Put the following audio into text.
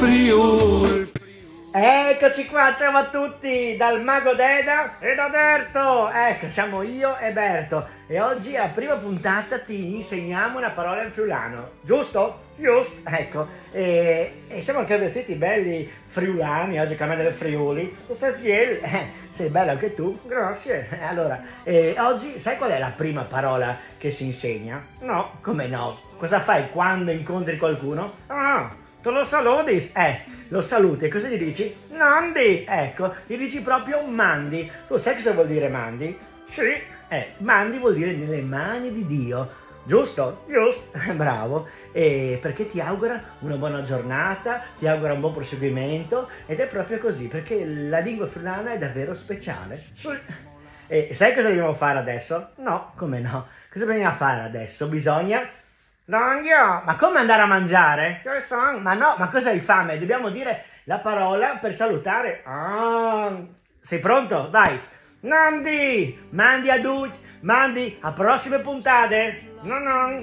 Friul. Eccoci qua, ciao a tutti, dal Mago Deda e da Berto. Ecco, siamo io e Berto e oggi alla prima puntata ti insegniamo una parola in friulano, giusto? Giusto, ecco, e siamo anche vestiti belli friulani, oggi cambiamo delle Friuli. Sei bello anche tu, grazie. Allora, oggi sai qual è la prima parola che si insegna? No, come no? Cosa fai quando incontri qualcuno? Ah, tu lo saluti? Lo saluti e cosa gli dici? Nandi! Ecco, gli dici proprio mandi. Tu sai cosa vuol dire mandi? Sì. Mandi vuol dire nelle mani di Dio. Giusto? Giusto. Bravo. E perché ti augura una buona giornata, ti augura un buon proseguimento ed è proprio così, perché la lingua friulana è davvero speciale. Sì. E sai cosa dobbiamo fare adesso? No, come no? Cosa bisogna fare adesso? Bisogna... Dongio, ma come andare a mangiare? Ma no, ma cosa hai fame? Dobbiamo dire la parola per salutare. Ah, sei pronto? Vai. Nandi, mandi a tutti, mandi a prossime puntate. No, no.